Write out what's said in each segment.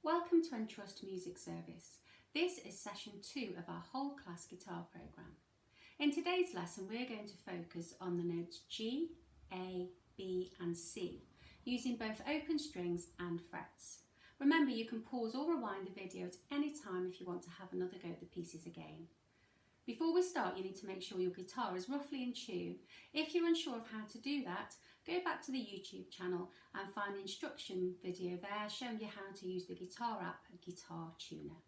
Welcome to Entrust Music Service. This is session 2 of our whole class guitar programme. In today's lesson we're going to focus on the notes G, A, B and C, using both open strings and frets. Remember, you can pause or rewind the video at any time if you want to have another go at the pieces again. Before we start, you need to make sure your guitar is roughly in tune. If you're unsure of how to do that, go back to the YouTube channel and find the instruction video there showing you how to use the guitar app Guitar Tuner.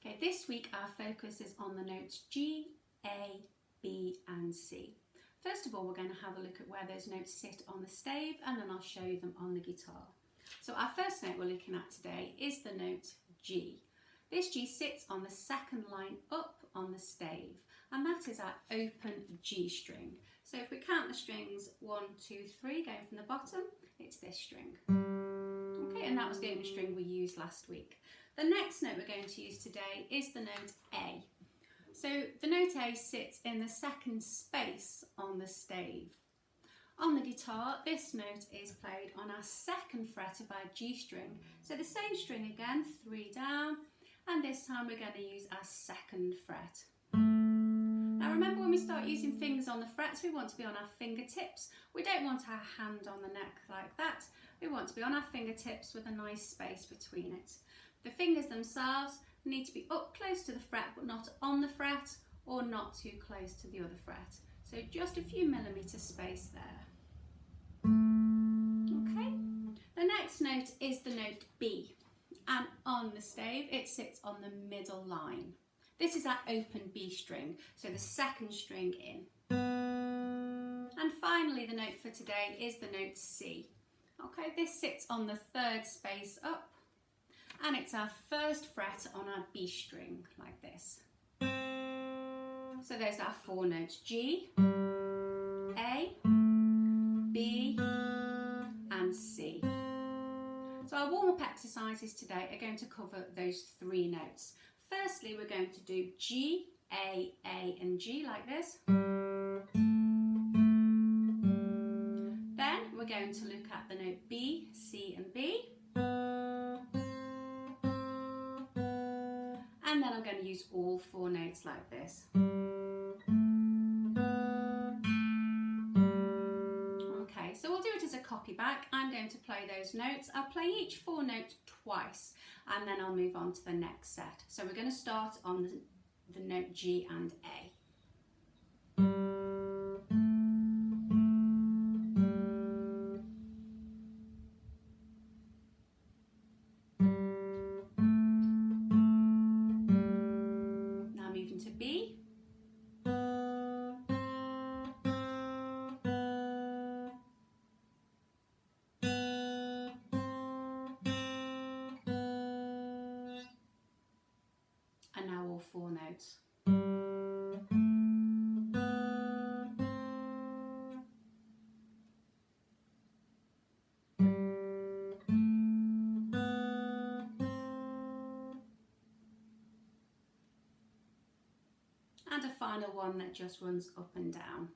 Okay, this week our focus is on the notes G, A, B and C. First of all, we're going to have a look at where those notes sit on the stave, and then I'll show you them on the guitar. So our first note we're looking at today is the note G. This G sits on the second line up on the stave, and that is our open G string. So if we count the strings 1, 2, 3 going from the bottom, it's this string. Okay, and that was the open string we used last week. The next note we're going to use today is the note A. So the note A sits in the second space on the stave. On the guitar, this note is played on our second fret of our G string. So the same string again, 3 down, and this time we're going to use our second fret. Now remember, when we start using fingers on the frets, we want to be on our fingertips. We don't want our hand on the neck like that. We want to be on our fingertips with a nice space between it. The fingers themselves need to be up close to the fret but not on the fret, or not too close to the other fret. So just a few millimetres space there. Okay, the next note is the note B, and on the stave it sits on the middle line. This is our open B string, so the second string in. And finally the note for today is the note C. Okay, this sits on the third space up, and it's our first fret on our B string, like this. So there's our 4 notes, G, A, B and C. So our warm-up exercises today are going to cover those 3 notes. Firstly, we're going to do G, A and G like this. Then we're going to look at the note B, C and B. And then I'm going to use all 4 notes like this. Okay, so we'll do it as a copy back. I'm going to play those notes. I'll play each 4 notes twice, and then I'll move on to the next set. So we're going to start on the note G and A. To B, and now all 4 notes. And a final one that just runs up and down.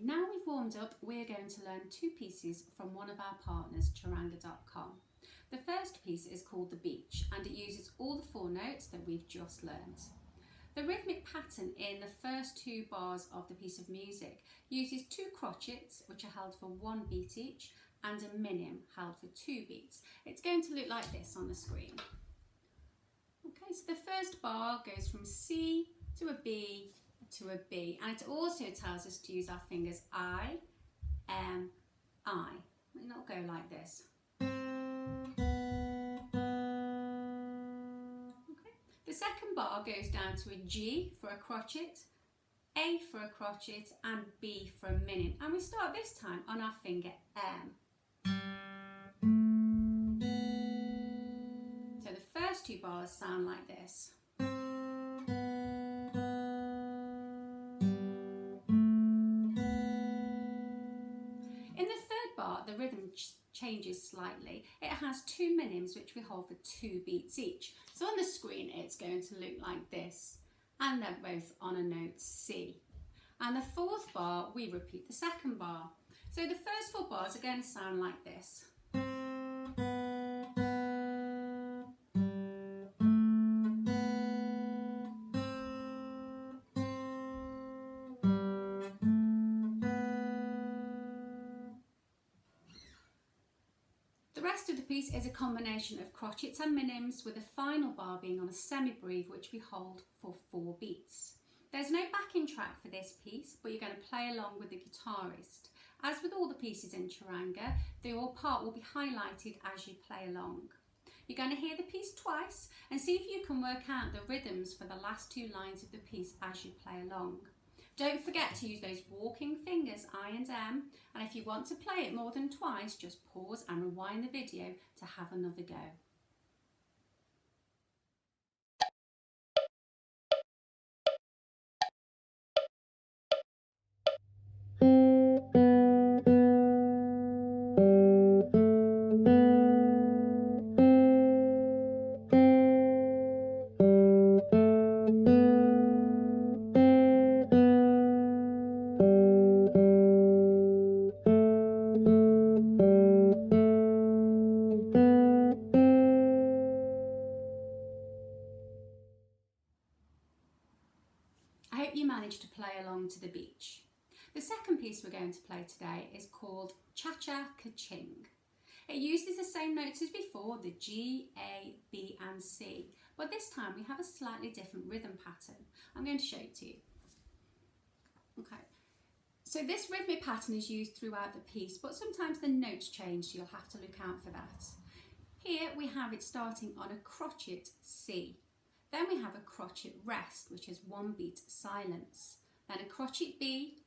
Now we've warmed up, we're going to learn 2 pieces from one of our partners, charanga.com. The first piece is called The Beach, and it uses all the 4 notes that we've just learnt. The rhythmic pattern in the first 2 bars of the piece of music uses 2 crotchets, which are held for 1 beat each, and a minim held for 2 beats. It's going to look like this on the screen. Okay, so the first bar goes from C to a B to a B, and it also tells us to use our fingers I, M, I, and it'll go like this. Okay. The second bar goes down to a G for a crotchet, A for a crotchet and B for a minim, and we start this time on our finger M. bars sound like this. In the third bar, the rhythm changes slightly. It has two minims which we hold for 2 beats each. So on the screen it's going to look like this, and they're both on a note C. And the fourth bar, we repeat the second bar. So the first 4 bars are going to sound like this. The rest of the piece is a combination of crotchets and minims, with the final bar being on a semi-breve which we hold for 4 beats. There's no backing track for this piece, but you're going to play along with the guitarist. As with all the pieces in Charanga, the all part will be highlighted as you play along. You're going to hear the piece twice and see if you can work out the rhythms for the last 2 lines of the piece as you play along. Don't forget to use those walking fingers I and M, and if you want to play it more than twice, just pause and rewind the video to have another go. I hope you managed to play along to the beach. The second piece we're going to play today is called Cha-Cha-Ka-Ching. It uses the same notes as before, the G, A, B and C, but this time we have a slightly different rhythm pattern. I'm going to show it to you. Okay, so this rhythmic pattern is used throughout the piece, but sometimes the notes change, so you'll have to look out for that. Here we have it starting on a crotchet C. Then we have a crotchet rest, which is 1 beat silence. Then a crotchet B,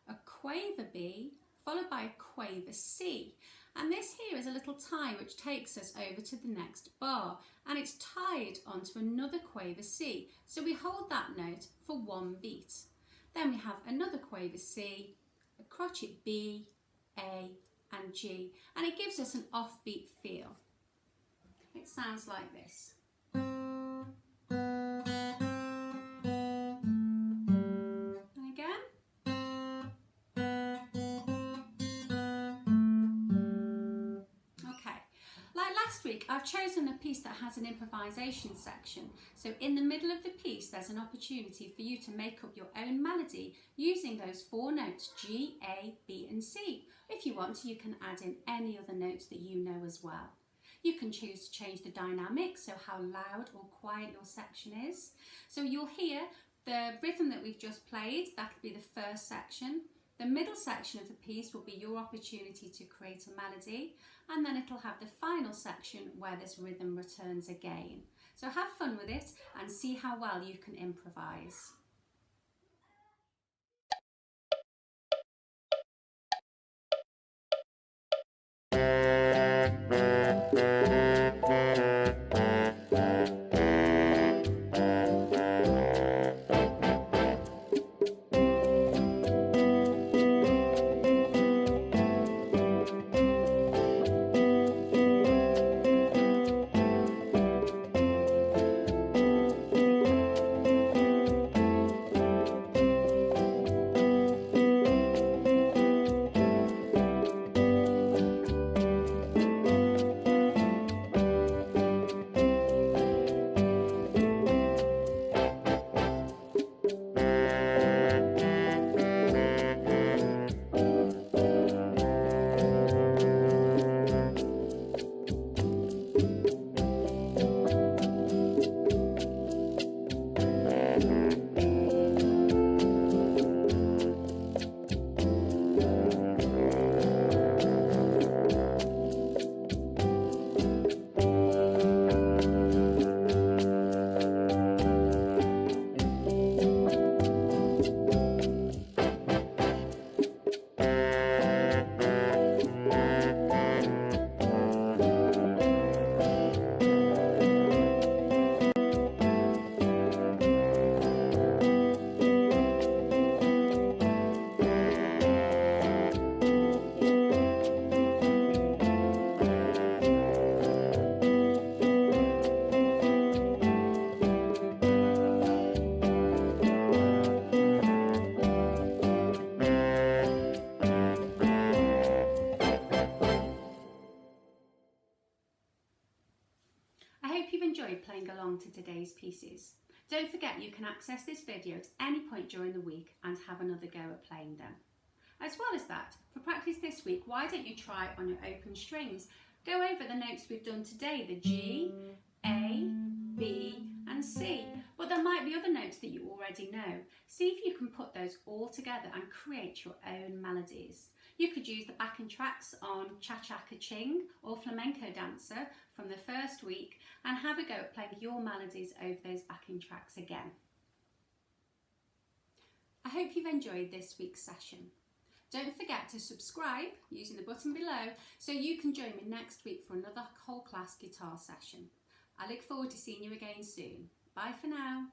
a quaver B, followed by a quaver C. And this here is a little tie which takes us over to the next bar, and it's tied onto another quaver C. So we hold that note for 1 beat. Then we have another quaver C, a crotchet B, A and G, and it gives us an offbeat feel. It sounds like this. Last week I've chosen a piece that has an improvisation section, so in the middle of the piece there's an opportunity for you to make up your own melody using those 4 notes G, A, B and C. If you want to, you can add in any other notes that you know as well. You can choose to change the dynamic, so how loud or quiet your section is. So you'll hear the rhythm that we've just played, that'll be the first section. The middle section of the piece will be your opportunity to create a melody, and then it'll have the final section where this rhythm returns again. So have fun with it and see how well you can improvise. sing along to today's pieces. Don't forget you can access this video at any point during the week and have another go at playing them. As well as that, for practice this week, why don't you try it on your open strings? Go over the notes we've done today, the G, A, B and C. But there might be other notes that you already know. See if you can put those all together and create your own melodies. You could use the backing tracks on Cha-Cha Ka-Ching or Flamenco Dancer from the first week and have a go at playing your melodies over those backing tracks again. I hope you've enjoyed this week's session. Don't forget to subscribe using the button below so you can join me next week for another whole class guitar session. I look forward to seeing you again soon. Bye for now.